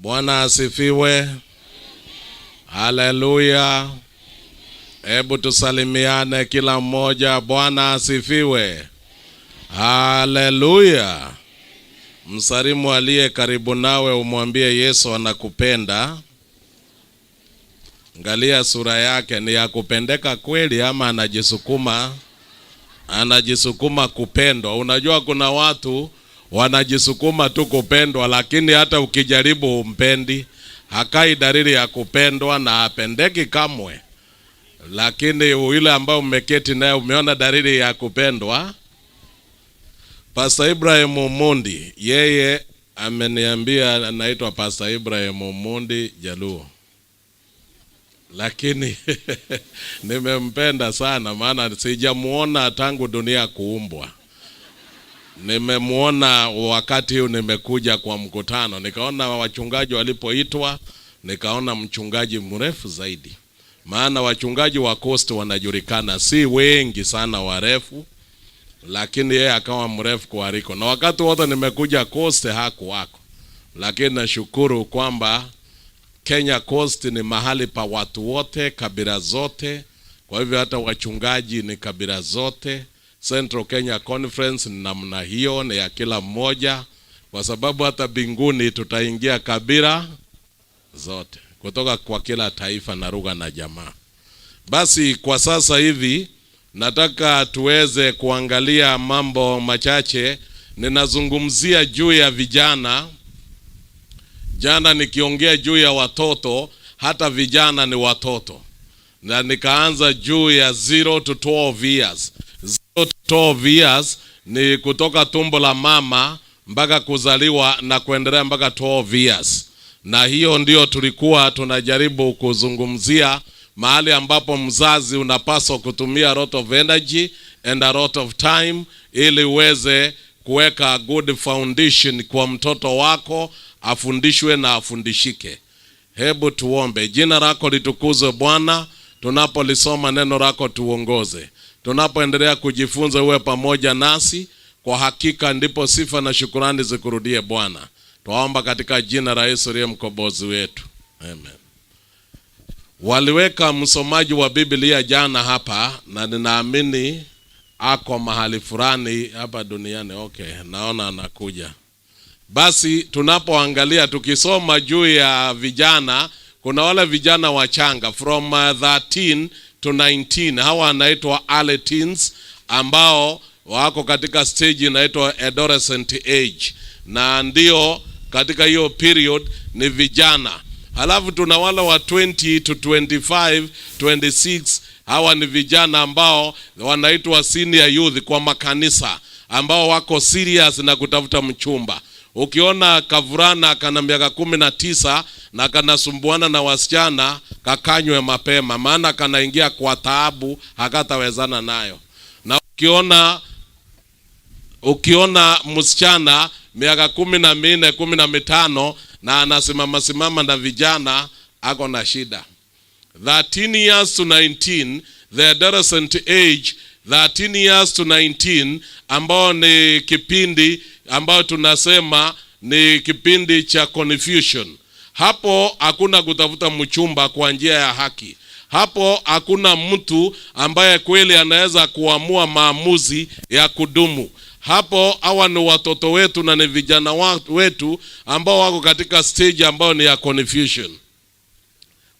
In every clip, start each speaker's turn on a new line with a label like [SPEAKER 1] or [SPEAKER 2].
[SPEAKER 1] Bwana asifiwe. Haleluya. Hebu tusalimiane kila mmoja. Bwana asifiwe. Haleluya. Msalimu aliye karibu nawe umwambie Yesu anakupenda. Angalia sura yake, ni ya kupendeka kweli ama anajisukuma kupendwa? Unajua kuna watu wanajisukuma tu kupendwa, lakini hata ukijaribu umpendi. Hakai dalili ya kupendwa na apendeki kamwe. Lakini yule ambaye umeketi naye umeona dalili ya kupendwa. Pastor Ibrahim Mundi, yeye ameniambia anaitwa Pastor Ibrahim Mundi Jaluo. Lakini nimempenda sana, maana sijamuona tangu dunia kuumbwa. Nimemuona wakati huu nimekuja kwa mkutano, nikaona wachungaji walipoitwa, nikaona mchungaji mrefu zaidi. Maana wachungaji wa Coast wanajulikana, si wengi sana warefu, lakini yeye akawa mrefu kuliko. Na wakati wote nimekuja Coast hakuwako. Lakini nashukuru kwamba Kenya Coast ni mahali pa watu wote, kabila zote. Kwa hivyo hata wachungaji ni kabila zote. Central Kenya Conference ni namna hiyo, ni ya kila mmoja, kwa sababu hata binguni tutaingia kabila zote, kutoka kwa kila taifa na lugha na jamaa. Basi kwa sasa hivi nataka tuweze kuangalia mambo machache. Ninazungumzia juu ya vijana. Jana nikiongea juu ya watoto, hata vijana ni watoto. Na nikaanza juu ya 0 to 12 years. 0 to 12 years ni kutoka tumbo la mama mpaka kuzaliwa na kuendelea mpaka 12 years. Na hiyo ndio tulikuwa tunajaribu kuzungumzia, mahali ambapo mzazi unapaswa kutumia a lot of energy and a lot of time ili uweze kuweka good foundation kwa mtoto wako, afundishwe na afundishike. Hebu tuombe. Jina lako litukuzwe Bwana. Tunapolisoma neno lako tuongoze. Tunapoendelea kujifunza uwe pamoja nasi. Kwa hakika ndipo sifa na shukrani zikurudie Bwana. Tuomba katika jina la Yesu aliye mkombozi wetu. Amen. Waliweka msomaji wa Biblia jana hapa, na ninaamini ako mahali fulani hapa duniani. Okay, naona anakuja. Basi tunapoangalia tukisoma juu ya vijana, kuna wale vijana wachanga from 13 to 19, hawa wanaitwa early teens, ambao wako katika stage inaitwa adolescent age, na ndio katika hiyo period ni vijana. Halafu tuna wale wa 20 to 25, 26, hawa ni vijana ambao wanaitwa senior youth kwa makanisa, ambao wako serious na kutafuta mchumba. Ukiona kavurana kana miaka 19 na kanasumbuana na wasichana, kakanywe mapema, maana kanaingia kwa taabu hakatawezana nayo. Na ukiona msichana miaka 14, 15 na anasimama na vijana, ako na shida. 13 years to 19, the adolescent age, 13 years to 19, ambao ni kipindi ambao tunasema ni kipindi cha confusion. Hapo hakuna kutafuta mchumba kwa njia ya haki. Hapo hakuna mtu ambaye kweli anaweza kuamua maamuzi ya kudumu. Hapo hawa ni watoto wetu na ni vijana wetu ambao wako katika stage ambao ni ya confusion.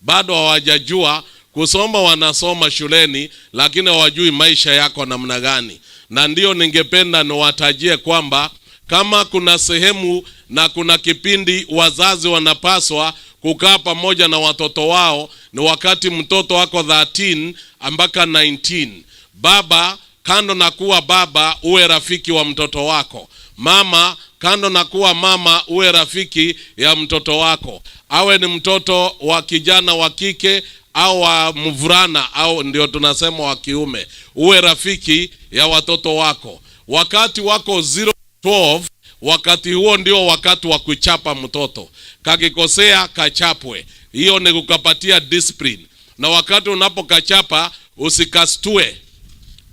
[SPEAKER 1] Bado hawajajua kusoma, wanasoma shuleni lakini hawajui maisha yako namna gani. Na ndio ningependa niwatajie kwamba kama kuna sehemu na kuna kipindi wazazi wanapaswa kukaa pamoja na watoto wao, ni wakati mtoto wako 13 mpaka 19. Baba, kando na kuwa baba, uwe rafiki wa mtoto wako. Mama, kando na kuwa mama, uwe rafiki ya mtoto wako. Awe ni mtoto wa kijana wa kike au wa mvulana au ndio tunasema wa kiume, uwe rafiki ya watoto wako. Wakati wako 0 to 12, wakati huo ndio wakati wa kuchapa mtoto. Kakikosea kachapwe. Hiyo ni kukapatia discipline. Na wakati unapokachapa usikastue.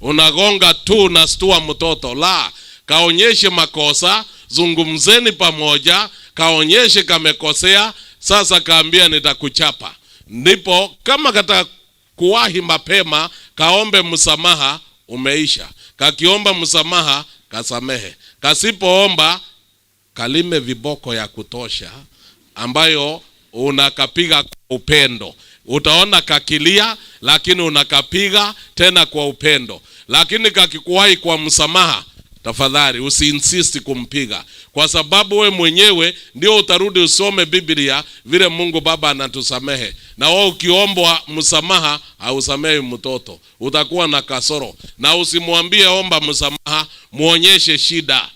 [SPEAKER 1] Unagonga tu na stua mtoto. La, kaonyeshe makosa, zungumzeni pamoja, kaonyeshe kamekosea, sasa kaambia nitakuchapa. Ndipo kama kata kuwahi mapema, kaombe msamaha, umeisha. Kakiomba msamaha, kasamehe. Kasipoomba, kalime viboko ya kutosha ambayo unakapiga kwa upendo. Utaona kakilia, lakini unakapiga tena kwa upendo. Lakini kakikuwahi kwa msamaha, tafadhali usiinsist kumpiga, kwa sababu we mwenyewe ndio utarudi usome Biblia vile Mungu Baba anatusamehe. Na wewe ukiombwa msamaha hausamehi mtoto, utakuwa na kasoro. Na usimwambie omba msamaha, muonyeshe shida,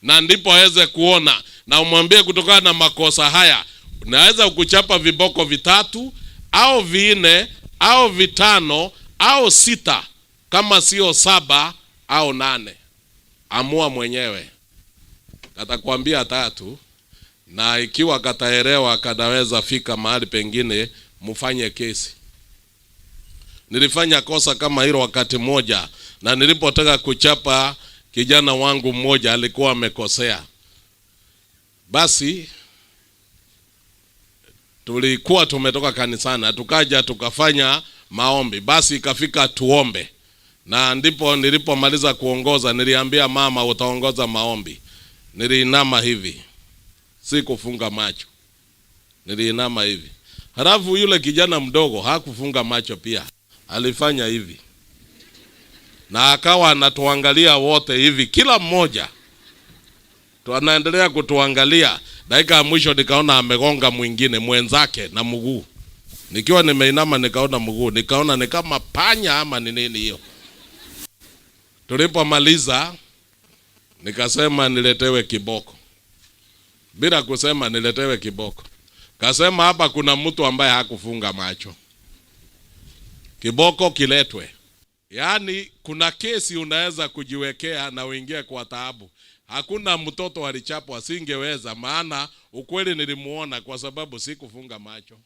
[SPEAKER 1] na ndipo aweze kuona. Na umwambie kutokana na makosa haya naweza kukuchapa viboko 3 au 4 au 5 au 6, kama sio 7 au 8. Amua mwenyewe. Katakwambia 3, na ikiwa kataelewa kanaweza fika mahali pengine mfanye kesi. Nilifanya kosa kama hilo wakati moja, na nilipotaka kuchapa kijana wangu mmoja alikuwa amekosea. Basi tulikuwa tumetoka kanisani, tukaja tukafanya maombi. Basi ikafika tuombe. Na ndipo nilipomaliza kuongoza niliambia mama utaongoza maombi. Niliinama hivi, si kufunga macho. Niliinama hivi. Halafu yule kijana mdogo hakufunga macho pia, alifanya hivi. Na akawa anatuangalia wote hivi, kila mmoja anaendelea kutuangalia. Dakika ya mwisho nikaona amegonga mwingine mwenzake na mguu. Nikiwa nimeinama nikaona mguu, nikaona ni kama panya ama ni nini hiyo. Tulipomaliza nikasema niletewe kiboko. Bila kusema niletewe kiboko. Kasema hapa kuna mtu ambaye hakufunga macho, kiboko kiletwe. Yaani kuna kesi unaweza kujiwekea na uingie kwa taabu. Hakuna mtoto alichapwa asingeweza, maana ukweli nilimuona kwa sababu sikufunga macho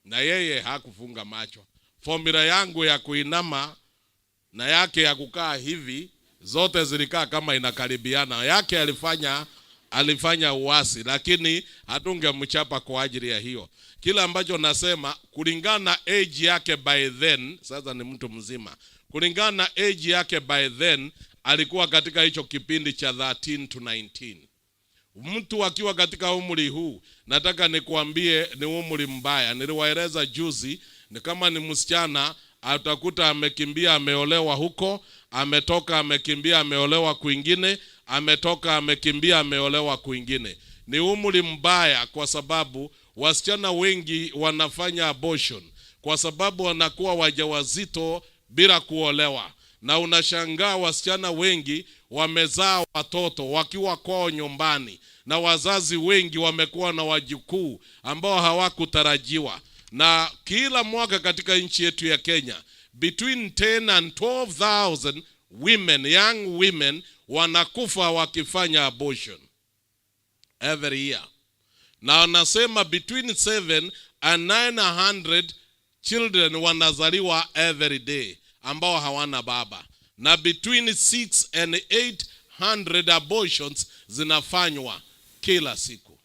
[SPEAKER 1] na yeye hakufunga macho. Formula yangu ya kuinama na yake ya kukaa hivi zote zilikaa kama inakaribiana. Yake alifanya uasi, lakini hatungemchapa kwa ajili ya hiyo. Kila ambacho nasema kulingana na age yake by then, sasa ni mtu mzima. Kulingana na age yake by then alikuwa katika hicho kipindi cha 13 to 19. Mtu akiwa katika umri huu, nataka nikuambie ni umri mbaya. Niliwaeleza juzi, ni kama ni msichana utakuta amekimbia ameolewa huko, ametoka amekimbia ameolewa kwingine, ametoka amekimbia ameolewa kwingine. Ni umri mbaya kwa sababu wasichana wengi wanafanya abortion kwa sababu wanakuwa wajawazito bila kuolewa. Na unashangaa wasichana wengi wamezaa watoto wakiwa kwao nyumbani, na wazazi wengi wamekuwa na wajukuu ambao hawakutarajiwa. Na kila mwaka katika nchi yetu ya Kenya between 10 and 12,000 women, young women, wanakufa wakifanya abortion every year. Na wanasema between 7 and 900 children wanazaliwa every day ambao hawana baba, na between 6 and 800 abortions zinafanywa kila siku.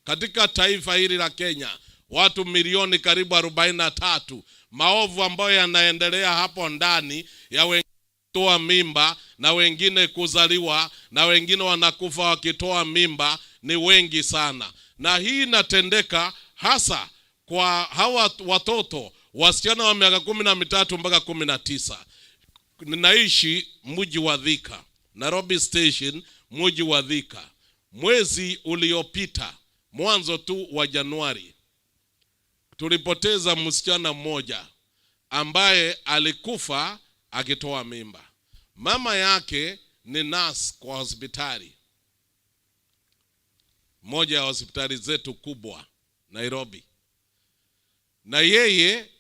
[SPEAKER 1] Katika taifa hili la Kenya watu milioni karibu 43, maovu ambayo yanaendelea hapo ndani ya wengine kutoa mimba na wengine kuzaliwa na wengine wanakufa wakitoa mimba ni wengi sana. Na hii inatendeka hasa kwa hawa watoto wasichana wa miaka 13 mpaka 19. Ninaishi mji wa Thika, Nairobi Station, mji wa Thika. Mwezi uliopita, mwanzo tu wa Januari, tulipoteza msichana mmoja ambaye alikufa akitoa mimba. Mama yake ni nurse kwa hospitali moja ya hospitali zetu kubwa Nairobi. Na yeye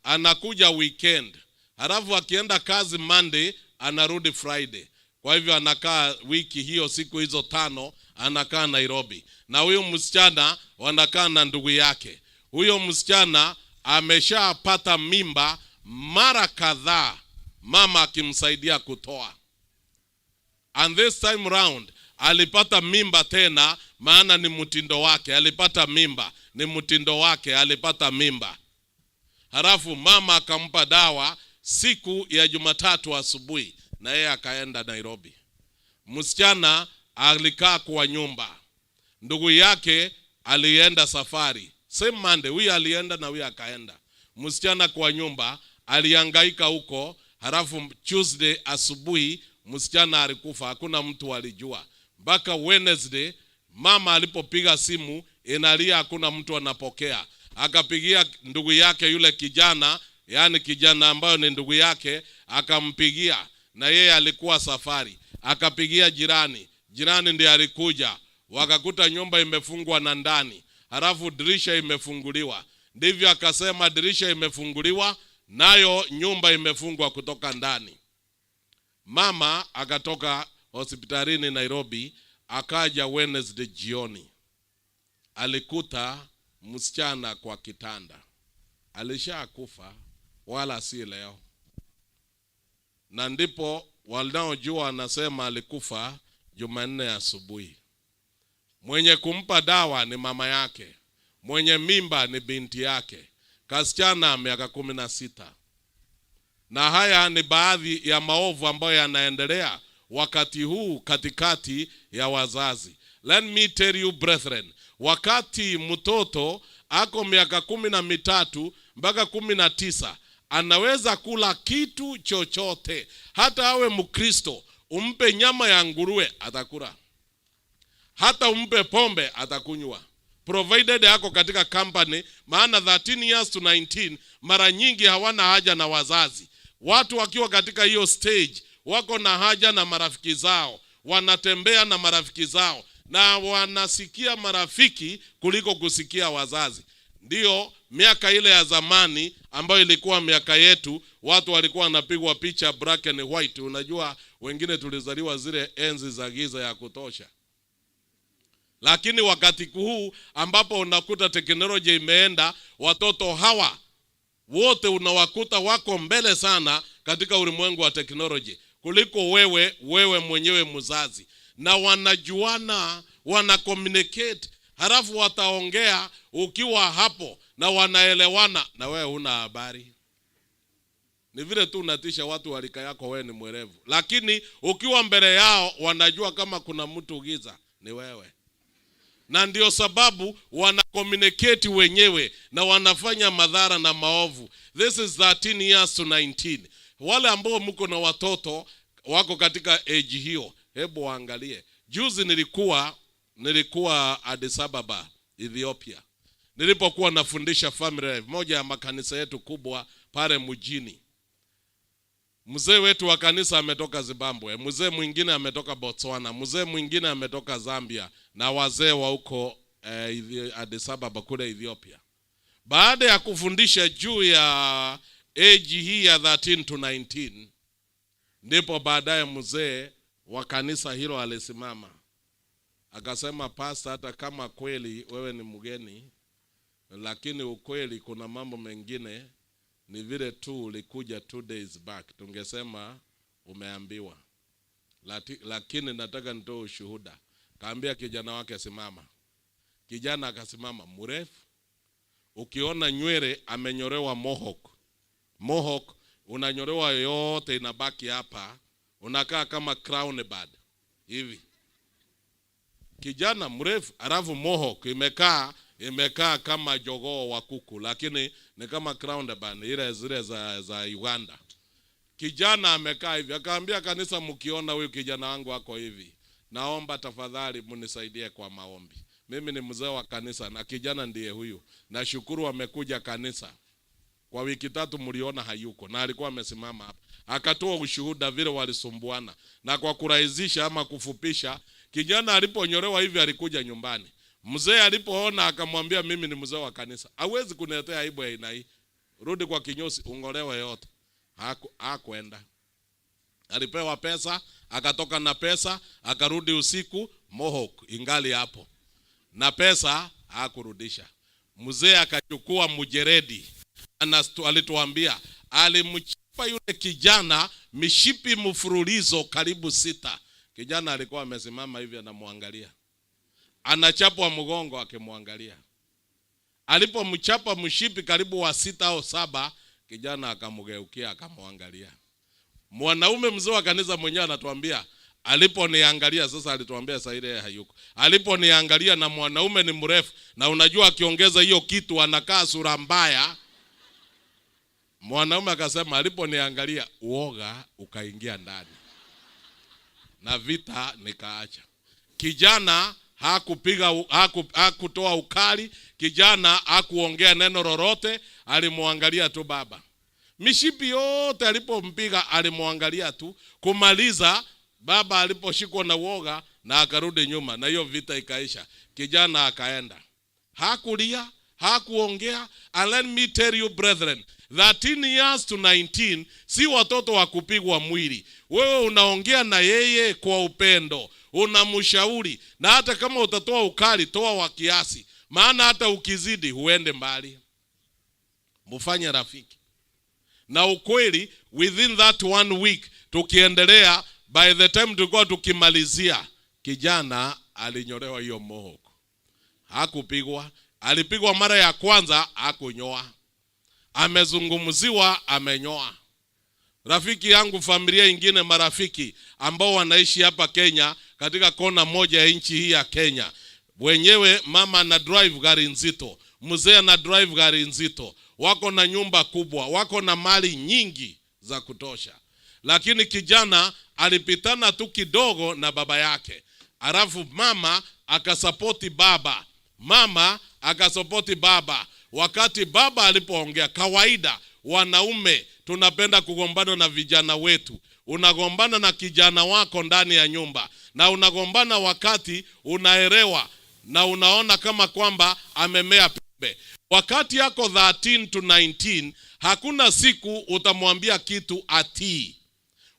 [SPEAKER 1] anakuja weekend. Halafu akienda kazi Monday, anarudi Friday. Kwa hivyo anakaa wiki hiyo, siku hizo 5 anakaa Nairobi. Na huyo msichana wanakaa na ndugu yake. Huyo msichana ameshapata mimba mara kadhaa, mama akimsaidia kutoa. And this time round alipata mimba tena, maana ni mtindo wake, alipata mimba, ni mtindo wake, alipata mimba. Halafu mama akampa dawa siku ya Jumatatu asubuhi, na yeye akaenda Nairobi. Msichana alikaa kwa nyumba. Ndugu yake alienda safari. Same Monday, huyu alienda na huyu akaenda. Msichana kwa nyumba, alihangaika huko. Halafu Tuesday asubuhi msichana alikufa, hakuna mtu alijua. Mpaka Wednesday mama alipopiga simu inalia, hakuna mtu anapokea. Akapigia ndugu yake yule kijana, yani kijana ambayo ni ndugu yake, akampigia, na yeye alikuwa safari. Akapigia jirani, jirani ndiye alikuja, wakakuta nyumba imefungwa na ndani, halafu dirisha imefunguliwa. Ndivyo akasema, dirisha imefunguliwa nayo nyumba imefungwa kutoka ndani. Mama akatoka hospitalini Nairobi, akaja Wednesday jioni. Alikuta msichana kwa kitanda. Alishakufa, wala si leo. Na ndipo wanaojua anasema alikufa Jumanne asubuhi. Mwenye kumpa dawa ni mama yake, mwenye mimba ni binti yake, kasichana miaka 16. Na haya ni baadhi ya maovu ambayo yanaendelea wakati huu katikati ya wazazi. Let me tell you brethren, wakati mtoto ako miaka 13 mpaka 19, anaweza kula kitu chochote. Hata awe Mkristo, umpe nyama ya nguruwe atakula. Hata umpe pombe atakunywa, provided yako katika company. Maana 13 years to 19 mara nyingi hawana haja na wazazi. Watu wakiwa katika hiyo stage wako na haja na marafiki zao, wanatembea na marafiki zao, na wanasikia marafiki kuliko kusikia wazazi. Ndio miaka ile ya zamani ambayo ilikuwa miaka yetu, watu walikuwa wanapigwa picha black and white. Unajua wengine tulizaliwa zile enzi za giza ya kutosha. Lakini wakati huu ambapo unakuta teknolojia imeenda, watoto hawa wote unawakuta wako mbele sana katika ulimwengu wa teknolojia kuliko wewe mwenyewe mzazi. Na wanajuana, wana communicate, halafu wataongea ukiwa hapo na wanaelewana, na wewe huna habari. Ni vile tu unatisha watu walika yako, wewe ni mwerevu. Lakini ukiwa mbele yao wanajua kama kuna mtu giza ni wewe. Na ndio sababu wana communicate wenyewe na wanafanya madhara na maovu. This is 13 years to 19. Wale ambao mko na watoto wako katika age hiyo, hebu waangalie. Juzi nilikuwa Addis Ababa, Ethiopia. Nilipokuwa nafundisha family life, moja ya makanisa yetu kubwa pale mjini. Mzee wetu wa kanisa ametoka Zimbabwe, mzee mwingine ametoka Botswana, mzee mwingine ametoka Zambia, na wazee wa huko Addis Ababa kule Ethiopia. Baada ya kufundisha juu ya age hii ya 13 to 19, ndipo baadaye mzee wa kanisa hilo alisimama akasema, pastor, hata kama kweli wewe ni mgeni, lakini ukweli kuna mambo mengine ni vile tu ulikuja 2 days back, tungesema umeambiwa. Lakini nataka nitoe ushuhuda. Kaambia kijana wake simama. Kijana akasimama, mrefu. Ukiona nywele amenyorewa mohawk, unanyorewa yote inabaki hapa, unakaa kama crown bird hivi. Kijana mrefu, alafu mohawk imekaa kama jogoo wa kuku, lakini ni kama crown bird ile zile za Uganda. Kijana amekaa hivi. Akaambia kanisa, mkiona huyu kijana wangu wako hivi, naomba tafadhali mnisaidie kwa maombi. Mimi ni mzee wa kanisa na kijana ndiye huyu. Nashukuru amekuja kanisa. Kwa wiki 3 mliona hayuko, na alikuwa amesimama hapa. Akatoa ushuhuda vile walisumbuana. Na kwa kurahisisha ama kufupisha, kijana aliponyolewa hivi alikuja nyumbani. Mzee alipoona akamwambia, mimi ni mzee wa kanisa, hawezi kuniletea aibu ya aina hii. Rudi kwa kinyozi ungolewe yote. Hakwenda. Alipewa pesa, akatoka na pesa, akarudi usiku, mohawk ingali hapo. Na pesa hakurudisha. Mzee akachukua mjeredi. Alituambia alimchapa yule kijana mishipi mfululizo karibu 6. Kijana alikuwa amesimama hivi anamwangalia. Anachapwa mgongo akimwangalia. Alipomchapa mshipi karibu wa 6 au 7, kijana akamgeukia akamwangalia. Mwanaume mzee wa kanisa mwenyewe anatuambia aliponiangalia, sasa alituambia sasa ile hayuko. Aliponiangalia, na mwanaume ni mrefu, na unajua akiongeza hiyo kitu anakaa sura mbaya. Mwanaume akasema aliponiangalia uoga ukaingia ndani. Na vita nikaacha. Kijana hakutoa ukali, kijana hakuongea neno lolote, alimwangalia tu baba. Mishipi yote alipompiga alimwangalia tu. Kumaliza, baba aliposhikwa na uoga na akarudi nyuma, na hiyo vita ikaisha. Kijana akaenda. Hakulia, hakuongea. And let me tell you brethren, 13 years to 19 si watoto wa kupigwa mwili. Wewe unaongea na yeye kwa upendo, unamshauri, na hata kama utatoa ukali, toa wa kiasi, maana hata ukizidi huende mbali. Mfanye rafiki. Na ukweli, within that 1 week tukiendelea, by the time tulikuwa tukimalizia, kijana alinyolewa hiyo mohawk. Hakupigwa. Alipigwa mara ya kwanza, hakunyoa. Amezungumziwa, amenyoa. Rafiki yangu, familia ingine, marafiki ambao wanaishi hapa Kenya, katika kona moja ya nchi hii ya Kenya, wenyewe mama na drive gari nzito, mzee na drive gari nzito, wako na nyumba kubwa, wako na mali nyingi za kutosha. Lakini kijana alipitana tu kidogo na baba yake. Alafu mama akasapoti baba. Mama akasapoti baba. Wakati baba alipoongea, kawaida wanaume tunapenda kugombana na vijana wetu. Unagombana na kijana wako ndani ya nyumba, na unagombana wakati unaelewa na unaona kama kwamba amemea pembe. Wakati yako 13 to 19, hakuna siku utamwambia kitu atii.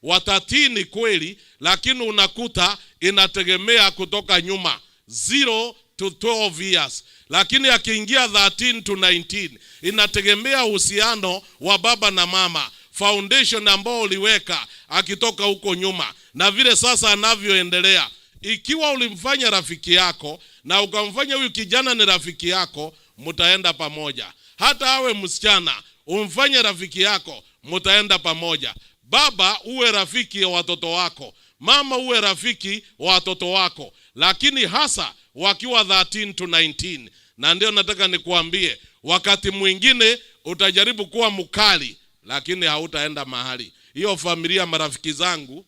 [SPEAKER 1] Watatii ni kweli, lakini unakuta inategemea kutoka nyuma 0 to 12 years. Lakini akiingia 13 to 19, inategemea uhusiano wa baba na mama, foundation ambao uliweka akitoka huko nyuma, na vile sasa anavyoendelea. Ikiwa ulimfanya rafiki yako na ukamfanya huyu kijana ni rafiki yako, mtaenda pamoja. Hata awe msichana, umfanye rafiki yako, mtaenda pamoja. Baba, uwe rafiki wa watoto wako. Mama, uwe rafiki wa watoto wako. Lakini hasa wakiwa 13 to 19. Na ndio nataka nikuambie, wakati mwingine utajaribu kuwa mkali, lakini hautaenda mahali. Hiyo familia, marafiki zangu,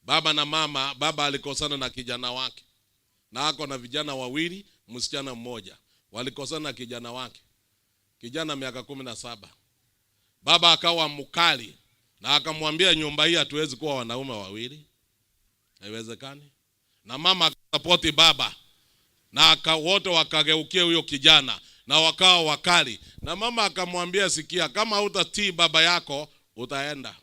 [SPEAKER 1] baba na mama, baba alikosana na kijana wake. Na ako na vijana 2, msichana mmoja. Walikosana na kijana wake. Kijana miaka 17. Baba akawa mkali na akamwambia, nyumba hii hatuwezi kuwa wanaume 2. Haiwezekani. Na mama akasapoti baba. Na wote wakageukia huyo kijana na wakawa wakali. Na mama akamwambia, sikia, kama hutatii baba yako utaenda.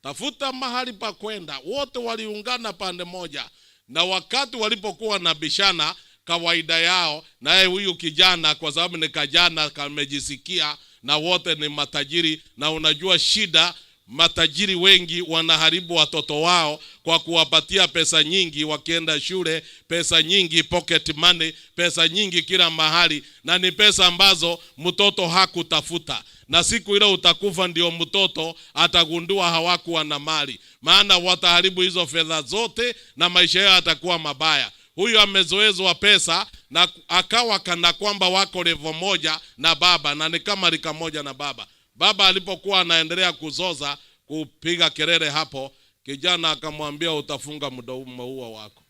[SPEAKER 1] Tafuta mahali pa kwenda. Wote waliungana pande moja. Na wakati walipokuwa na bishana, kawaida yao, naye huyu kijana kwa sababu ni kijana kamejisikia, na wote ni matajiri, na unajua shida, matajiri wengi wanaharibu watoto wao kwa kuwapatia pesa nyingi wakienda shule, pesa nyingi, pocket money, pesa nyingi kila mahali, na ni pesa ambazo mtoto hakutafuta. Na siku ile utakufa ndio mtoto atagundua hawakuwa na mali, maana wataharibu hizo fedha zote na maisha yao yatakuwa mabaya. Huyu amezoezwa pesa na akawa kana kwamba wako level moja na baba, na ni kama rika moja na baba. Baba alipokuwa anaendelea kuzoza, kupiga kelele hapo, kijana akamwambia, utafunga mdomo huo wako.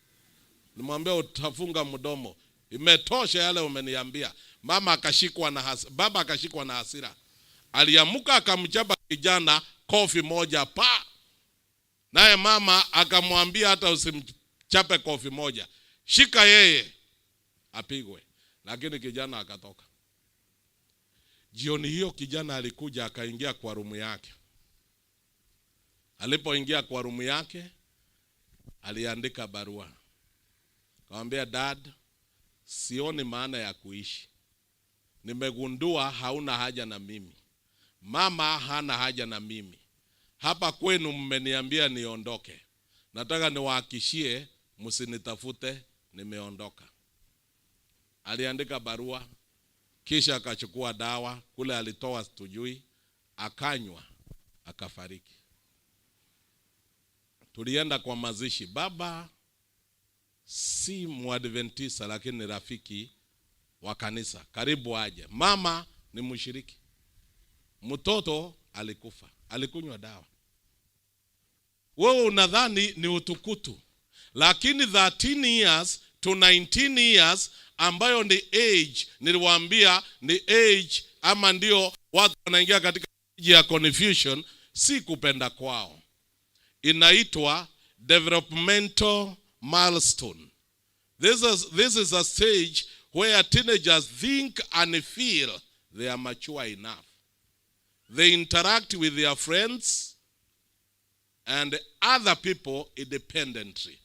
[SPEAKER 1] Nimwambia, utafunga mdomo. Imetosha yale umeniambia. Mama akashikwa na hasira, baba akashikwa na hasira. Aliamuka akamchapa kijana kofi moja pa. Naye mama akamwambia, hata usimchape kofi moja, shika yeye apigwe. Lakini kijana akatoka. Jioni hiyo kijana alikuja akaingia kwa rumu yake. Alipoingia kwa rumu yake, aliandika barua. Akamwambia, dad, sioni maana ya kuishi. Nimegundua hauna haja na mimi. Mama hana haja na mimi. Hapa kwenu mmeniambia niondoke. nataka niwahakishie msinitafute, nimeondoka. Aliandika barua, kisha akachukua dawa, kule alitoa tujui, akanywa, akafariki. Tulienda kwa mazishi. Baba si Mwadventista lakini ni rafiki wa kanisa, karibu aje. Mama ni mshiriki. Mtoto alikufa, alikunywa dawa. Wewe unadhani ni utukutu, lakini 13 years to 19 years ambayo ni age, niliwaambia ni age, ama ndio watu wanaingia katika age ya confusion, si kupenda kwao. Inaitwa developmental milestone. This is a stage where teenagers think and feel they are mature enough. They interact with their friends and other people independently.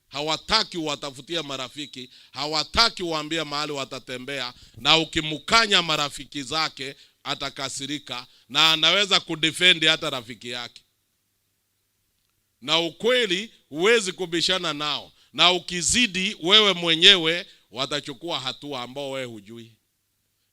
[SPEAKER 1] Hawataki watafutia marafiki, hawataki waambie mahali watatembea, na ukimukanya marafiki zake atakasirika na anaweza kudefend hata rafiki yake. Na ukweli huwezi kubishana nao, na ukizidi wewe mwenyewe watachukua hatua ambao wewe hujui.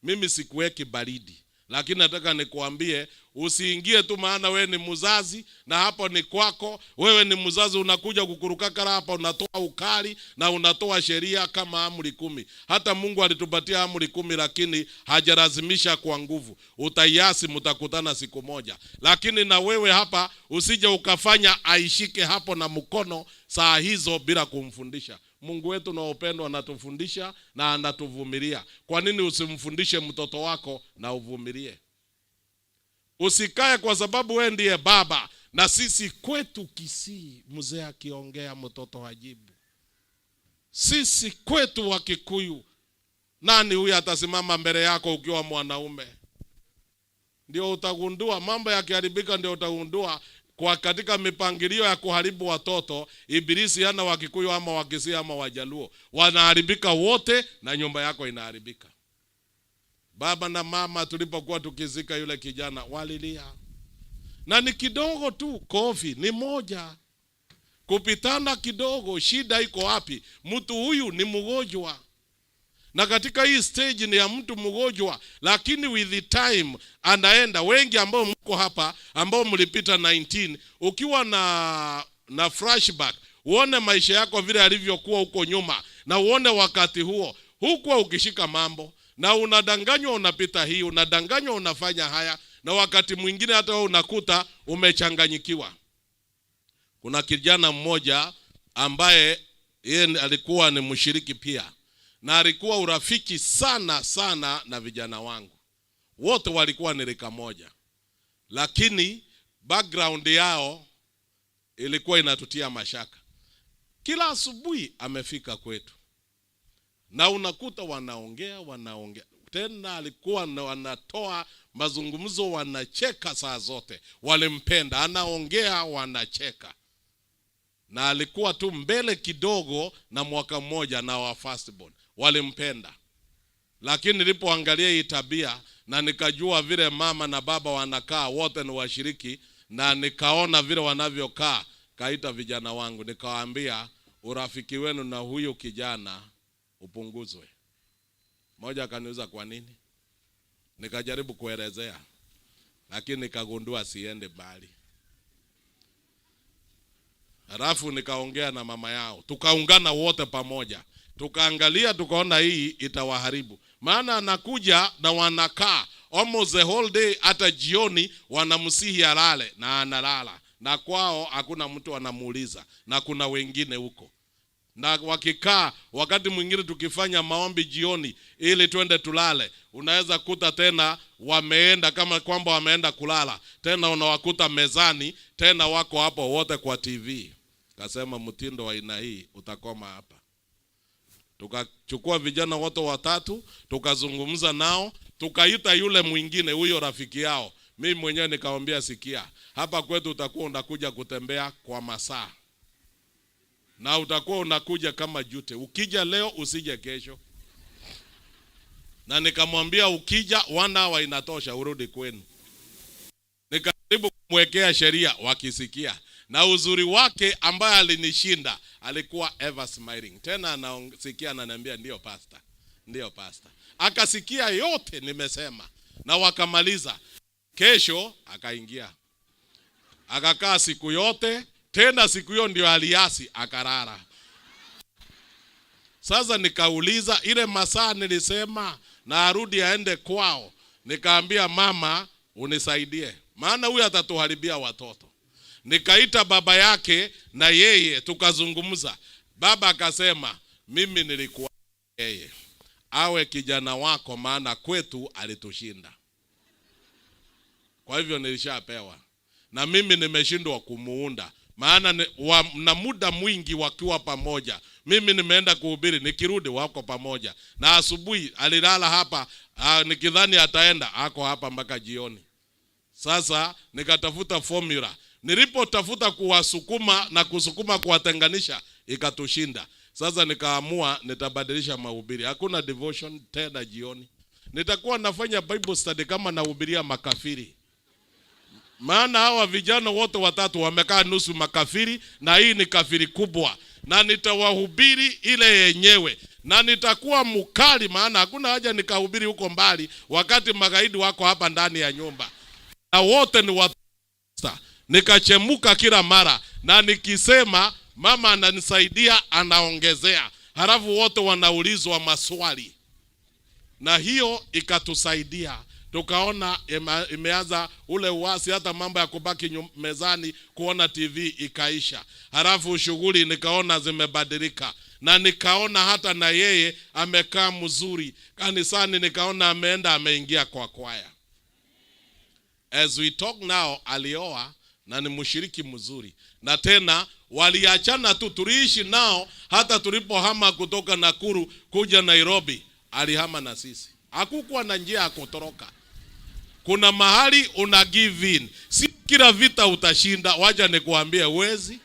[SPEAKER 1] Mimi sikuweki baridi, lakini nataka nikuambie usiingie tu maana wewe ni mzazi na hapo ni kwako. Wewe ni mzazi, unakuja kukurukakara hapa, unatoa ukali na unatoa sheria kama amri 10. Hata Mungu alitupatia amri 10 lakini hajalazimisha kwa nguvu. Utaiasi, mtakutana siku moja. Lakini na wewe hapa usije ukafanya aishike hapo na mkono saa hizo bila kumfundisha. Mungu wetu na upendo anatufundisha na anatuvumilia. Kwa nini usimfundishe mtoto wako na uvumilie? Usikae kwa sababu wewe ndiye baba. Na sisi kwetu Kisii, mzee akiongea mtoto hajibu. Sisi kwetu wa Kikuyu, nani huyu atasimama mbele yako ukiwa mwanaume? Ndio utagundua mambo yakiharibika, ndio utagundua kwa katika mipangilio ya kuharibu watoto, Ibilisi hana wa Kikuyu ama wa Kisii ama Wajaluo. Wanaharibika wote na nyumba yako inaharibika. Baba na mama tulipokuwa tukizika yule kijana walilia. Na ni kidogo tu, kofi ni moja. Kupitana kidogo, shida iko wapi? Mtu huyu ni mgonjwa. Na katika hii stage ni ya mtu mgonjwa, lakini with the time anaenda. Wengi ambao mko hapa ambao mlipita 19, ukiwa na flashback, uone maisha yako vile alivyokuwa huko nyuma, na uone wakati huo huko ukishika mambo na unadanganywa, unapita hii, unadanganywa, unafanya haya, na wakati mwingine hata wewe unakuta umechanganyikiwa. Kuna kijana mmoja ambaye yeye alikuwa ni mshiriki pia, na alikuwa urafiki sana sana na vijana wangu. Wote walikuwa ni rika moja, lakini background yao ilikuwa inatutia mashaka. Kila asubuhi amefika kwetu, na unakuta wanaongea. Tena alikuwa wanatoa mazungumzo, wanacheka saa zote. Walimpenda, anaongea wanacheka. Na alikuwa tu mbele kidogo na mwaka mmoja na wa firstborn. Walimpenda. Lakini nilipoangalia hii tabia na nikajua vile mama na baba wanakaa, wote ni washiriki, na nikaona vile wanavyokaa, kaita vijana wangu nikawaambia, urafiki wenu na huyu kijana upunguzwe. Moja akaniuliza kwa nini? Nikajaribu kuelezea, lakini nikagundua siende mbali. Halafu nikaongea na mama yao, tukaungana wote pamoja, tukaangalia, tukaona hii itawaharibu. Maana anakuja na wanakaa almost the whole day, hata jioni wanamsihi alale na analala, na kwao hakuna mtu anamuuliza, na kuna wengine huko. Na wakikaa, wakati mwingine tukifanya maombi jioni ili twende tulale, unaweza kuta tena wameenda, kama kwamba wameenda kulala, tena unawakuta mezani, tena wako hapo wote kwa TV. Kasema mtindo wa aina hii utakoma hapa. Tukachukua vijana wote watatu, tukazungumza nao, tukaita yule mwingine, huyo rafiki yao. Mimi mwenyewe nikamwambia, sikia, hapa kwetu utakuwa unakuja kutembea kwa masaa, na utakuwa unakuja kama jute. Ukija leo usije kesho. Na nikamwambia ukija 1 hour inatosha, urudi kwenu. Nikajaribu kumwekea sheria, wakisikia. Na uzuri wake ambaye alinishinda alikuwa ever smiling. Tena anasikia ananiambia ndio pastor. Ndio pastor. Akasikia yote nimesema na wakamaliza. Kesho akaingia. Akakaa siku yote, tena siku hiyo ndio aliasi akarara. Sasa nikauliza ile masaa nilisema na arudi aende kwao. Nikaambia mama unisaidie, maana huyu atatuharibia watoto. Nikaita baba yake na yeye tukazungumza. Baba akasema mimi nilikuwa yeye awe kijana wako, maana kwetu alitushinda. Kwa hivyo nilishapewa. Na mimi nimeshindwa kumuunda, maana na muda mwingi wakiwa pamoja. Mimi nimeenda kuhubiri, nikirudi wako pamoja. Na asubuhi alilala hapa, nikidhani ataenda, ako hapa mpaka jioni. Sasa nikatafuta formula. Nilipotafuta kuwasukuma na kusukuma kuwatenganisha, ikatushinda. Sasa nikaamua nitabadilisha mahubiri. Hakuna devotion tena jioni. Nitakuwa nafanya Bible study kama nahubiria makafiri. Maana hawa vijana wote watatu wamekaa nusu makafiri, na hii ni kafiri kubwa. Na nitawahubiri ile yenyewe. Na nitakuwa mkali, maana hakuna haja nikahubiri huko mbali wakati magaidi wako hapa ndani ya nyumba. Na wote ni watu. Nikachemuka kila mara, na nikisema mama ananisaidia anaongezea. Halafu wote wanaulizwa maswali. Na hiyo ikatusaidia. Tukaona imeanza ule uasi, hata mambo ya kubaki mezani kuona TV ikaisha. Halafu shughuli nikaona zimebadilika. Na nikaona hata na yeye amekaa mzuri kanisani, nikaona ameenda ameingia kwa kwaya. As we talk now, alioa na ni mshiriki mzuri. Na tena waliachana tu, tuliishi nao hata tulipohama kutoka Nakuru kuja Nairobi, alihama na sisi. Hakukuwa na njia ya kutoroka. Kuna mahali una give in. Si kila vita utashinda, wacha nikuambie uwezi.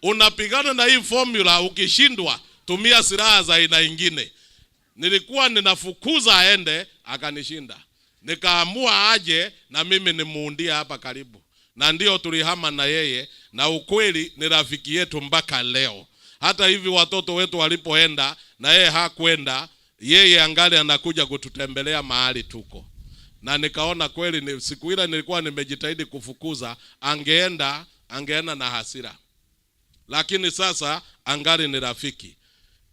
[SPEAKER 1] Unapigana na hii formula, ukishindwa tumia silaha za aina nyingine. Nilikuwa ninafukuza aende, akanishinda. Nikaamua aje na mimi nimuundia hapa karibu. Na ndio tulihama na yeye, na ukweli ni rafiki yetu mpaka leo. Hata hivi watoto wetu walipoenda na yeye hakwenda, yeye angali anakuja kututembelea mahali tuko. Na nikaona kweli siku ile nilikuwa nimejitahidi kufukuza, angeenda na hasira. Lakini sasa angali ni rafiki.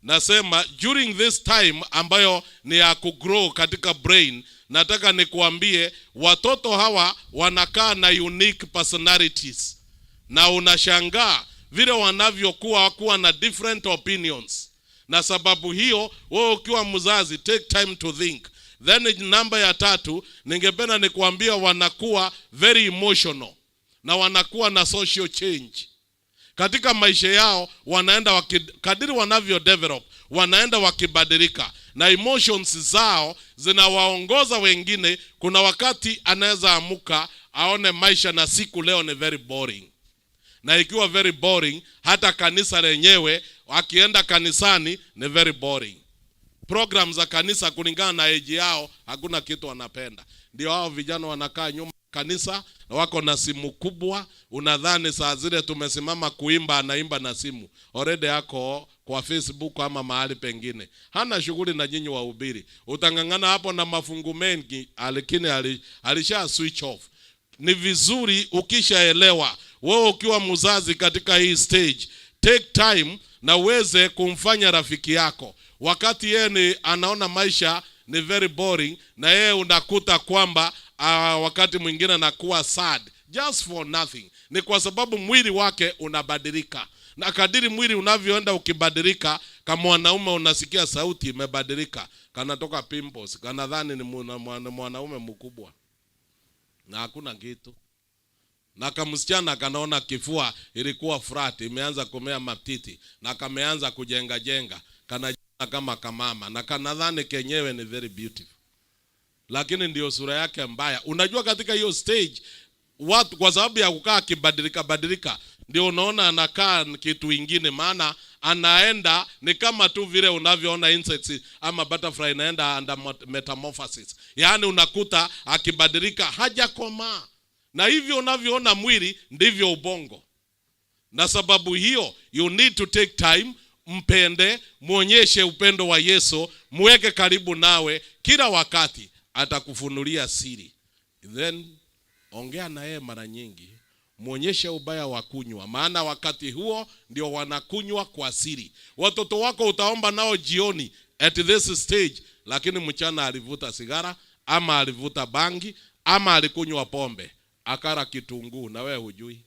[SPEAKER 1] Nasema during this time ambayo ni ya kugrow katika brain, nataka nikuambie watoto hawa wanakaa na unique personalities. Na unashangaa vile wanavyokuwa na different opinions. Na sababu hiyo wewe ukiwa mzazi, take time to think. Then namba ya 3, ningependa nikuambia wanakuwa very emotional. Na wanakuwa na social change. Katika maisha yao wanaenda kadiri wanavyo develop, wanaenda wakibadilika. Na emotions zao zinawaongoza wengine. Kuna wakati anaweza amuka aone maisha na siku leo ni very boring. Na ikiwa very boring, hata kanisa lenyewe akienda kanisani ni very boring. Program za kanisa kulingana na age yao hakuna kitu wanapenda. Ndio hao vijana wanakaa nyuma kanisa na wako na simu kubwa. Unadhani saa zile tumesimama kuimba, anaimba na simu. Already yako kwa Facebook ama mahali pengine. Hana shughuli na nyinyi wahubiri. Utangangana hapo na mafungu mengi, lakini alisha switch off. Ni vizuri ukishaelewa wewe ukiwa mzazi katika hii stage, take time na uweze kumfanya rafiki yako. Wakati yeye anaona maisha ni very boring, na yeye unakuta kwamba wakati mwingine anakuwa sad just for nothing. Ni kwa sababu mwili wake unabadilika. Na kadiri mwili unavyoenda ukibadilika, kama mwanaume unasikia sauti imebadilika, kanatoka pimples, kanadhani ni mwanaume mkubwa. Na hakuna kitu. Na kama msichana kanaona kifua ilikuwa flat, imeanza kumea matiti, na kameanza kujenga, kana kama kamama, na kanadhani kenyewe ni very beautiful. Lakini ndio sura yake mbaya. Unajua katika hiyo stage watu kwa sababu ya kukaa kibadilika ndio unaona anakaa kitu kingine, maana anaenda ni kama tu vile unavyoona insects ama butterfly inaenda under metamorphosis. Yaani unakuta akibadilika hajakoma. Na hivyo unavyoona mwili ndivyo ubongo. Na sababu hiyo you need to take time, mpende, muonyeshe upendo wa Yesu, muweke karibu nawe kila wakati, atakufunulia siri. Then ongea na yeye mara nyingi, muonyeshe ubaya wa kunywa, maana wakati huo ndio wanakunywa kwa siri. Watoto wako utaomba nao jioni at this stage, lakini mchana alivuta sigara ama alivuta bangi ama alikunywa pombe, akara kitunguu na wewe hujui.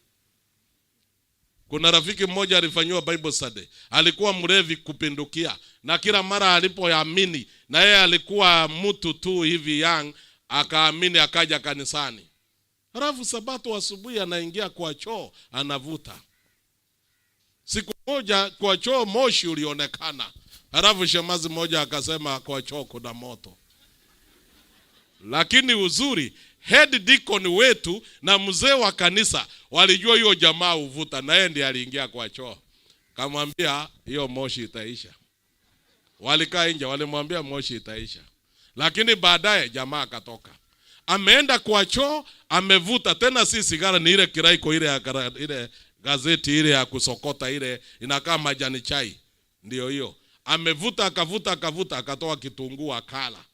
[SPEAKER 1] Kuna rafiki mmoja alifanywa Bible study, alikuwa mlevi kupindukia, na kila mara alipoamini, na yeye alikuwa mtu tu hivi young, akaamini akaja kanisani. Halafu Sabato asubuhi anaingia kwa choo anavuta. Siku moja kwa choo moshi ulionekana. Halafu shemazi moja akasema kwa choo kuna moto. Lakini uzuri, head deacon wetu na mzee wa kanisa walijua hiyo jamaa uvuta, na yeye ndiye aliingia kwa choo. Kamwambia hiyo moshi itaisha. Walikaa nje, walimwambia moshi itaisha. Lakini baadaye jamaa akatoka. Ameenda kwa choo, amevuta, tena si sigara, ni ile kiraiko ile gazeti ile ya kusokota ile inakaa majani chai. Ndio hiyo. Amevuta akavuta akatoa kitunguu akala.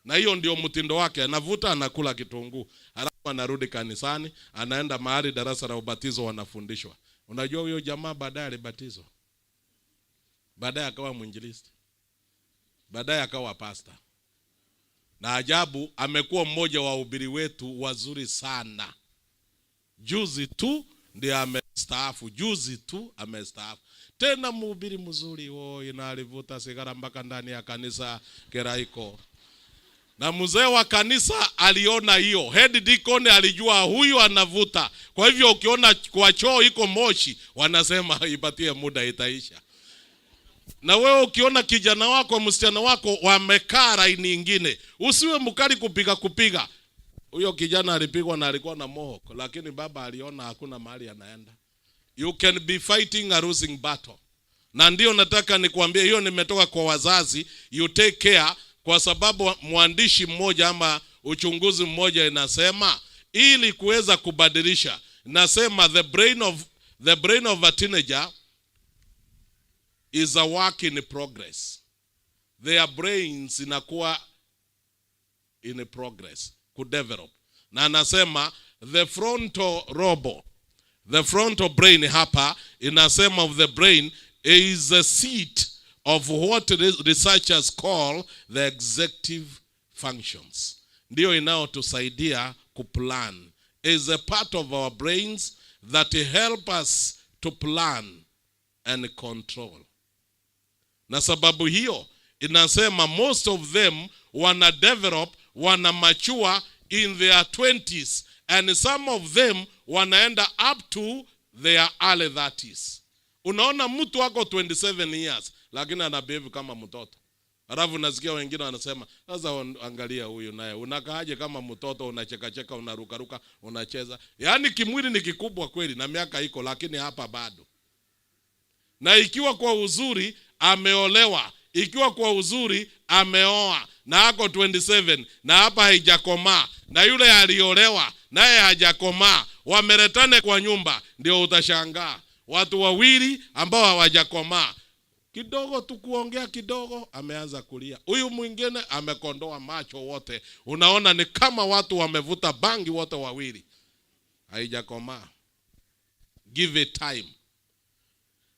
[SPEAKER 1] Na hiyo ndio mtindo wake, anavuta anakula kitunguu. Halafu anarudi kanisani, anaenda mahali darasa la ubatizo wanafundishwa. Unajua huyo jamaa baadaye alibatizwa. Baadaye akawa mwinjilisti. Baadaye akawa pastor. Na ajabu, amekuwa mmoja wa wahubiri wetu wazuri sana. Juzi tu ndiye amestaafu, Tena mhubiri mzuri, inalivuta sigara mpaka ndani ya kanisa Keraiko. Na mzee wa kanisa aliona hiyo. Head deacon alijua huyu anavuta. Kwa hivyo ukiona kwa choo iko moshi, wanasema ipatie muda itaisha. Na wewe ukiona kijana wako, msichana wako wamekaa laini nyingine, usiwe mkali kupiga. Huyo kijana alipigwa na alikuwa na mohawk, lakini baba aliona hakuna mahali anaenda. You can be fighting a losing battle. Na ndio nataka nikwambie, hiyo nimetoka kwa wazazi, you take care, kwa sababu mwandishi mmoja ama uchunguzi mmoja inasema ili kuweza kubadilisha, nasema the brain of a teenager is a work in progress. Their brains inakuwa in progress kudevelop. Na anasema the frontal brain hapa inasema of the brain is the seat of what researchers call the executive functions. Ndio inayotusaidia kuplan. Is a part of our brains that help us to plan and control. Na sababu hiyo inasema most of them wana develop, wana mature in their 20s, and some of them wanaenda up to their early 30s. Unaona mtu wako 27 years lakini anabehave kama mtoto. Halafu nasikia wengine wanasema, sasa angalia huyu naye unakaaje kama mtoto, unacheka unaruka unacheza. Yaani kimwili ni kikubwa kweli na miaka iko, lakini hapa bado. Na ikiwa kwa uzuri ameolewa, ikiwa kwa uzuri ameoa na ako 27 na hapa haijakomaa, na yule aliolewa naye hajakomaa, wameretane kwa nyumba, ndio utashangaa watu wawili ambao hawajakomaa, kidogo tu kuongea kidogo ameanza kulia. Huyu mwingine amekondoa macho wote, unaona ni kama watu wamevuta bangi wote wawili, haijakomaa. Give it time.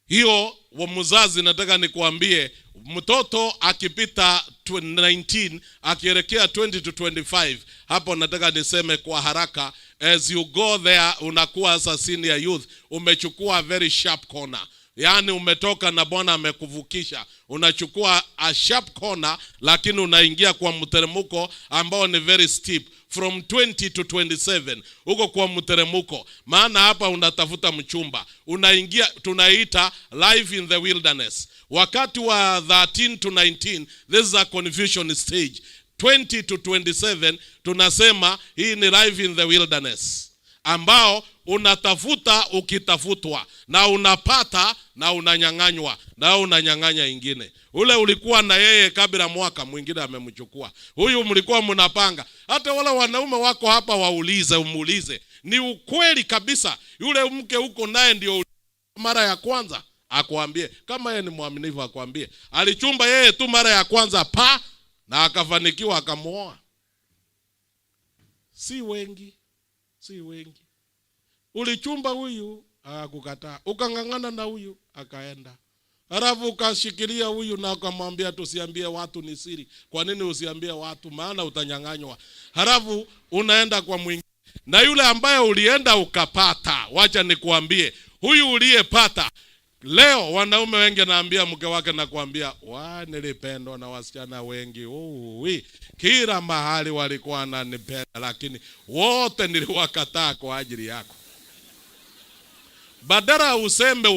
[SPEAKER 1] Hiyo wa mzazi nataka nikuambie, mtoto akipita 19 akielekea 20 to 25, hapo nataka niseme kwa haraka, as you go there unakuwa as senior youth, umechukua very sharp corner. Yaani umetoka na Bwana amekuvukisha, unachukua a sharp corner, lakini unaingia kwa mteremko ambao ni very steep. From 20 to 27 uko kwa mteremko, maana hapa unatafuta mchumba, unaingia tunaita life in the wilderness. Wakati wa 13 to 19 this is a confusion stage. 20 to 27 tunasema hii ni life in the wilderness, ambao unatafuta ukitafutwa, na unapata na unanyang'anywa, na unanyang'anya ingine. Ule ulikuwa na yeye kabla mwaka mwingine amemchukua. Huyu mlikuwa mnapanga. Hata wale wanaume wako hapa umuulize, ni ukweli kabisa, yule mke huko naye ndio mara ya kwanza, akwambie kama yeye ni mwaminifu, akwambie alichumba yeye tu mara ya kwanza na akafanikiwa akamuoa. Si wengi. Ulichumba huyu akakukataa, ukangangana na huyu akaenda, halafu ukashikilia huyu na ukamwambia tusiambie watu, ni siri. Kwa nini usiambie watu? Maana utanyang'anywa. Halafu unaenda kwa mwingine, na yule ambaye ulienda ukapata, wacha nikuambie, huyu uliyepata leo, wanaume wengi naambia mke wake na kuambia, nilipendwa na wasichana wengi, kila mahali walikuwa wananipenda, lakini wote niliwakataa kwa ajili yako. Badala useme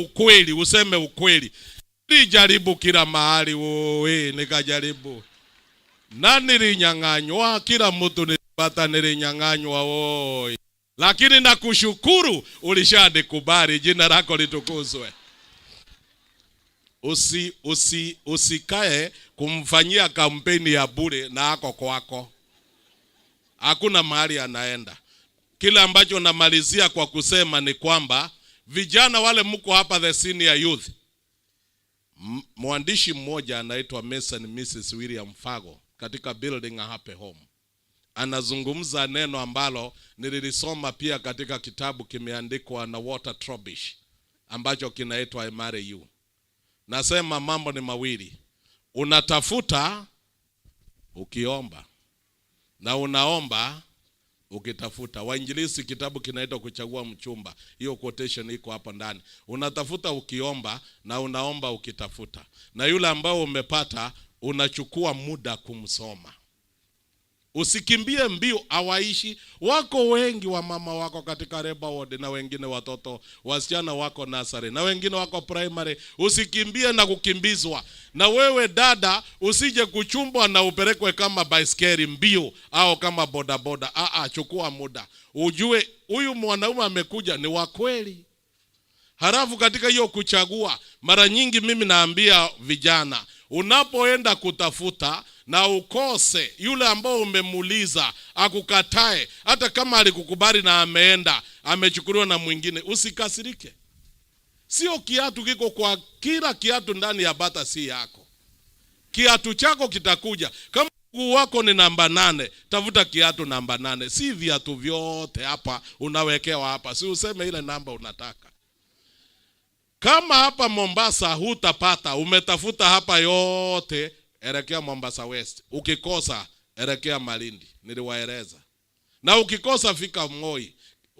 [SPEAKER 1] ukweli. Nilijaribu kila mahali, nikajaribu. Na nilinyang'anywa, kila mtu nilipata nilinyang'anywa, lakini nakushukuru ulishanikubali, jina lako litukuzwe. Usikae kumfanyia kampeni ya bure na ako kwako. Hakuna mahali anaenda. Kile ambacho namalizia kwa kusema ni kwamba vijana wale mko hapa, the senior youth, mwandishi mmoja anaitwa Mason Mrs. William Fago katika Building a Happy Home anazungumza neno ambalo nililisoma pia katika kitabu kimeandikwa na Walter Trobish ambacho kinaitwa I Marry You. Nasema mambo ni mawili. Unatafuta ukiomba, na unaomba ukitafuta. Wainjilisti kitabu kinaitwa Kuchagua Mchumba, hiyo quotation iko hapo ndani. Unatafuta ukiomba na unaomba ukitafuta. Na yule ambao umepata unachukua muda kumsoma. Usikimbie mbio, hawaishi. Wako wengi wa mama wako katika Reba Ward, na wengine watoto wasichana wako nursery, na wengine wako primary. Usikimbie na kukimbizwa. Na wewe dada, usije kuchumbwa na upelekwe kama baiskeli mbio au kama bodaboda. Chukua muda. Ujue huyu mwanaume amekuja ni wa kweli. Halafu katika hiyo kuchagua, mara nyingi mimi naambia vijana, unapoenda kutafuta na ukose, yule ambao umemuuliza akukatae, hata kama alikukubali na ameenda amechukuliwa na mwingine, usikasirike. Sio kiatu kiko kwa kila kiatu ndani ya bata si yako. Kiatu chako kitakuja. Kama mguu wako ni namba 8, tafuta kiatu namba 8. Si viatu vyote hapa unawekewa hapa. Si useme ile namba unataka. Kama hapa Mombasa hutapata, umetafuta hapa yote, elekea Mombasa West. Ukikosa, elekea Malindi. Niliwaeleza. Na ukikosa, fika Moi,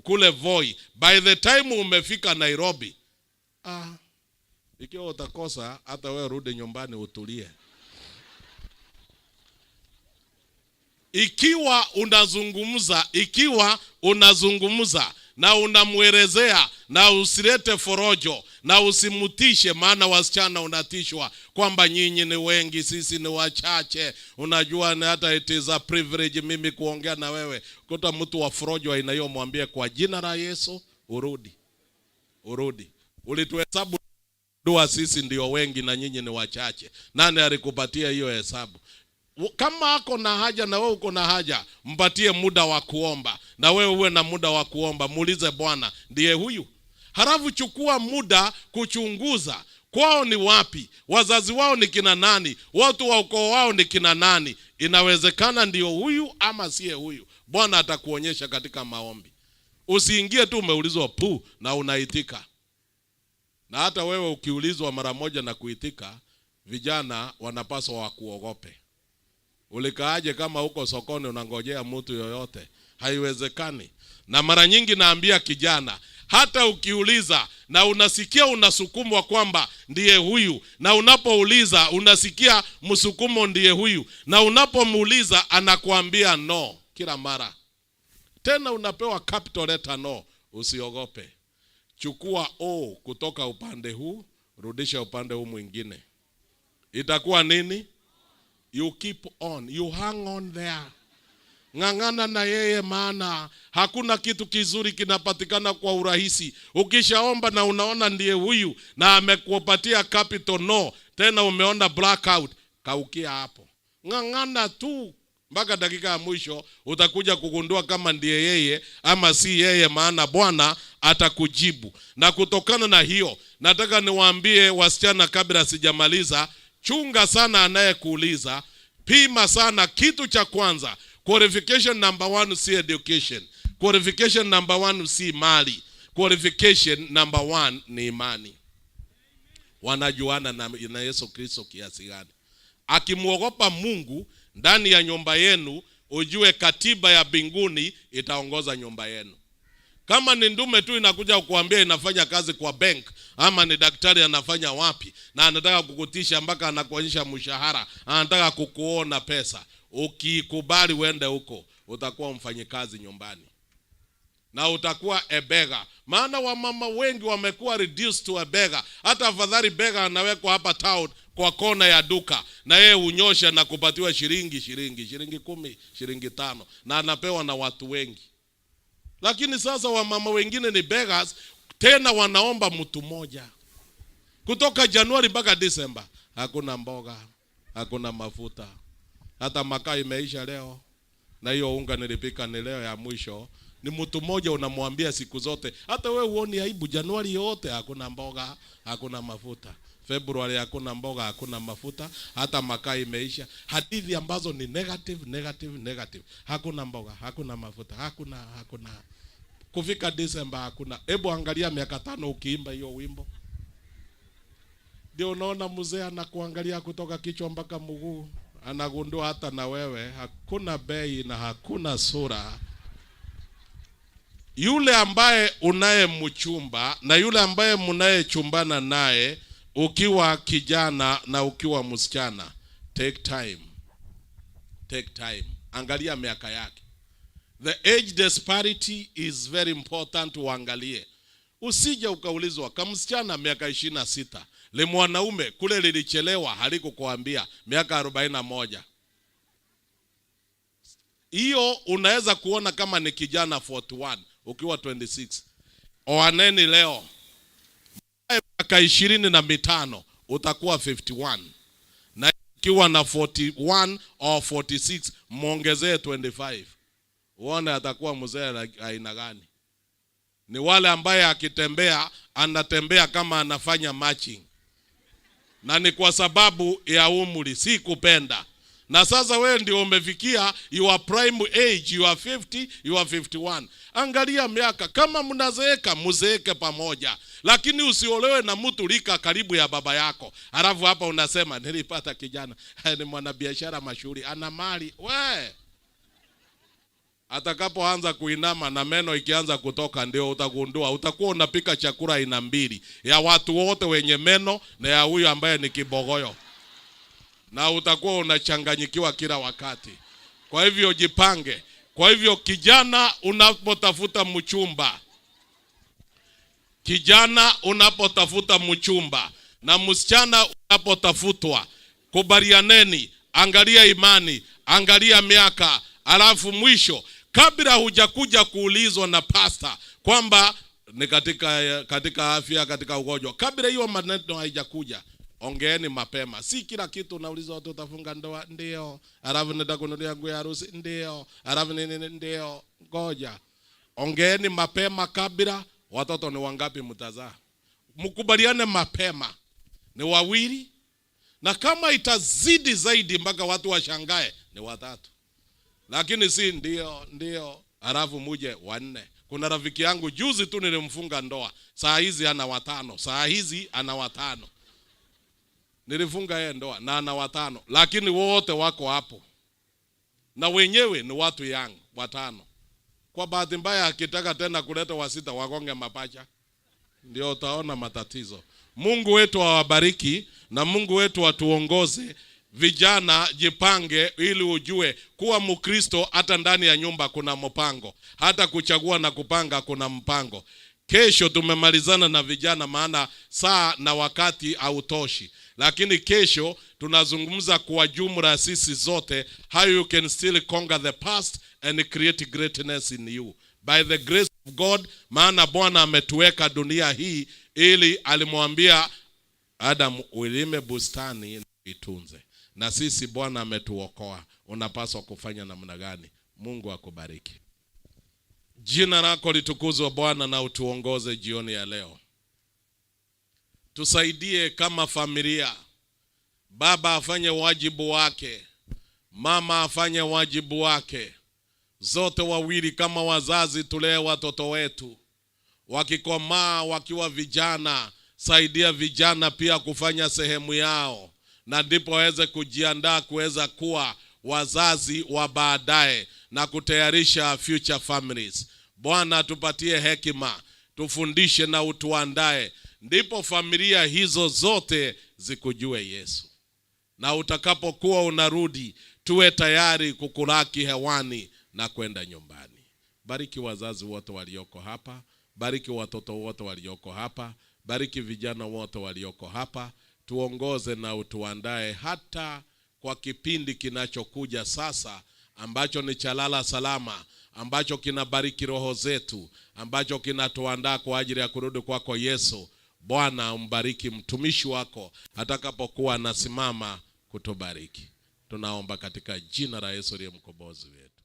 [SPEAKER 1] kule Voi. By the time umefika Nairobi, ikiwa utakosa, hata wewe rudi nyumbani utulie. Ikiwa unazungumza na unamuelezea, na usilete forojo, na usimutishe, maana wasichana unatishwa kwamba nyinyi ni wengi, sisi ni wachache. Unajua ni hata it is a privilege mimi kuongea na wewe. Kuta mtu wa forojo aina hiyo, mwambie kwa jina la Yesu urudi. Ulituhesabu dua sisi ndio wengi na nyinyi ni wachache. Nani alikupatia hiyo hesabu? Kama ako na haja na wewe uko na haja, mpatie muda wa kuomba. Na wewe uwe na muda wa kuomba, muulize Bwana, ndiye huyu? Halafu chukua muda kuchunguza kwao ni wapi, wazazi wao ni kina nani, watu wa ukoo wao ni kina nani. Inawezekana ndio huyu ama siye huyu. Bwana atakuonyesha katika maombi. Usiingie tu umeulizwa na unaitika. Na hata wewe ukiulizwa mara moja na kuitika, vijana wanapaswa wakuogope. Ulikaaje kama uko sokoni unangojea mtu yoyote? Haiwezekani. Na mara nyingi naambia kijana, hata ukiuliza na unasikia unasukumwa kwamba ndiye huyu, na unapouliza unasikia msukumo ndiye huyu, na unapomuuliza anakuambia no kila mara, tena unapewa capital letter no, usiogope. Chukua O kutoka upande huu, rudisha upande huu mwingine. Itakuwa nini? You keep on, you hang on there. Ngangana na yeye, maana hakuna kitu kizuri kinapatikana kwa urahisi. Ukishaomba na unaona ndiye huyu na amekupatia capital no, tena umeona blackout, kaukia hapo. Ngangana tu Mpaka dakika ya mwisho utakuja kugundua kama ndiye yeye ama si yeye, maana Bwana atakujibu. Na kutokana na hiyo, nataka niwaambie wasichana kabla sijamaliza, chunga sana anayekuuliza, pima sana. Kitu cha kwanza, qualification number 1 si education. Qualification number 1 si mali. Qualification number 1 ni imani. Wanajuana na Yesu Kristo kiasi gani? Akimuogopa Mungu ndani ya nyumba yenu, ujue katiba ya mbinguni itaongoza nyumba yenu. Kama ni ndume tu inakuja kukuambia inafanya kazi kwa bank, ama ni daktari anafanya wapi, na anataka kukutisha mpaka anakuonyesha mshahara, anataka kukuona pesa, ukikubali uende huko, utakuwa mfanyikazi nyumbani na utakuwa a beggar. Maana wamama wengi wamekuwa reduced to a beggar. Hata afadhali beggar anawekwa hapa town kwa kona ya duka, na yeye unyosha na kupatiwa shilingi 10, shilingi 5, na anapewa na watu wengi. Lakini sasa wamama wengine ni beggars, tena wanaomba mtu mmoja. Kutoka Januari mpaka December, hakuna mboga, hakuna mafuta. Hata makaa imeisha leo, na hiyo unga nilipika ni leo ya mwisho. Ni mtu mmoja unamwambia siku zote. Hata wewe uone aibu, Januari yote hakuna mboga, hakuna mafuta. Februari hakuna mboga, hakuna mafuta, hata makaa imeisha. Hadithi ambazo ni negative. Hakuna mboga, hakuna mafuta, hakuna. Kufika December hakuna. Hebu angalia miaka 5 ukiimba hiyo wimbo. Ndio unaona mzee anakuangalia kutoka kichwa mpaka mguu, anagundua hata na wewe hakuna bei na hakuna sura. Yule ambaye unayemchumba na yule ambaye mnayechumbana naye, ukiwa kijana na ukiwa msichana, take time. Angalia miaka yake. The age disparity is very important, uangalie. Usije ukaulizwa kama msichana miaka 26, le mwanaume kule lilichelewa halikukuambia miaka 41. Hiyo unaweza kuona kama ni kijana 41 ukiwa 26. Oaneni leo. Miaka 25 utakuwa 51. Na ukiwa na 41 au 46 muongezee 25. Uone atakuwa mzee aina gani. Ni wale ambaye akitembea anatembea kama anafanya matching. Na ni kwa sababu ya umri, si kupenda. Na sasa wewe ndio umefikia your prime age, you are 50, you are 51. Angalia miaka, kama mnazeeka muzeeke pamoja. Lakini usiolewe na mtu rika karibu ya baba yako. Alafu hapa unasema nilipata kijana, ni mwanabiashara mashuhuri, ana mali. We, atakapoanza kuinama na meno ikianza kutoka, ndio utagundua. Utakuwa unapika chakula aina mbili, ya watu wote wenye meno na ya huyu ambaye ni kibogoyo. Na utakuwa unachanganyikiwa kila wakati. Kwa hivyo jipange. Kwa hivyo kijana unapotafuta mchumba, na msichana unapotafutwa, kubalianeni, angalia imani, angalia miaka, alafu mwisho, kabla hujakuja kuulizwa na pastor kwamba ni katika afya, katika ugonjwa, kabla hiyo maneno haijakuja, ongeeni mapema. Si kila kitu unaulizwa watu utafunga ndoa, ndio. Alafu nenda kununulia nguo ya harusi, ndio. Alafu nini, ndio. Ngoja. Ongeeni mapema kabla. Watoto ni wangapi mtazaa? Mkubaliane mapema. Ni 2. Na kama itazidi zaidi mpaka watu washangae, ni 3. Lakini si ndio. Alafu muje 4. Kuna rafiki yangu juzi tu nilimfunga ndoa. Saa hizi ana 5. Nilifunga yeye ndoa na ana 5, lakini wote wako hapo. Na wenyewe ni watu yangu 5. Kwa bahati mbaya akitaka tena kuleta 6 wagonge mapacha, ndio utaona matatizo. Mungu wetu awabariki na Mungu wetu atuongoze. Vijana jipange ili ujue kuwa Mkristo hata ndani ya nyumba kuna mpango. Hata kuchagua na kupanga kuna mpango. Kesho tumemalizana na vijana, maana saa na wakati hautoshi. Lakini kesho tunazungumza kwa jumla sisi zote, how you can still conquer the past and create greatness in you by the grace of God. Maana Bwana ametuweka dunia hii ili alimwambia Adam, ulime bustani itunze. Na sisi Bwana ametuokoa, unapaswa kufanya namna gani? Mungu akubariki. Jina lako litukuzwe Bwana, na utuongoze jioni ya leo. Tusaidie kama familia. Baba afanye wajibu wake, mama afanye wajibu wake. Zote wawili kama wazazi tulee watoto wetu. Wakikomaa wakiwa vijana, saidia vijana pia kufanya sehemu yao, na ndipo waweze kujiandaa kuweza kuwa wazazi wa baadaye na kutayarisha future families. Bwana tupatie hekima, tufundishe na utuandae, ndipo familia hizo zote zikujue Yesu. Na utakapokuwa unarudi, tuwe tayari kukulaki hewani na kwenda nyumbani. Bariki wazazi wote walioko hapa, bariki watoto wote walioko hapa, bariki vijana wote walioko hapa. Tuongoze na utuandae hata kwa kipindi kinachokuja sasa, ambacho ni cha lala salama, ambacho kinabariki roho zetu, ambacho kinatuandaa kwa ajili ya kurudi kwako Yesu. Bwana umbariki mtumishi wako atakapokuwa anasimama kutubariki. Tunaomba katika jina la Yesu aliye mkombozi wetu.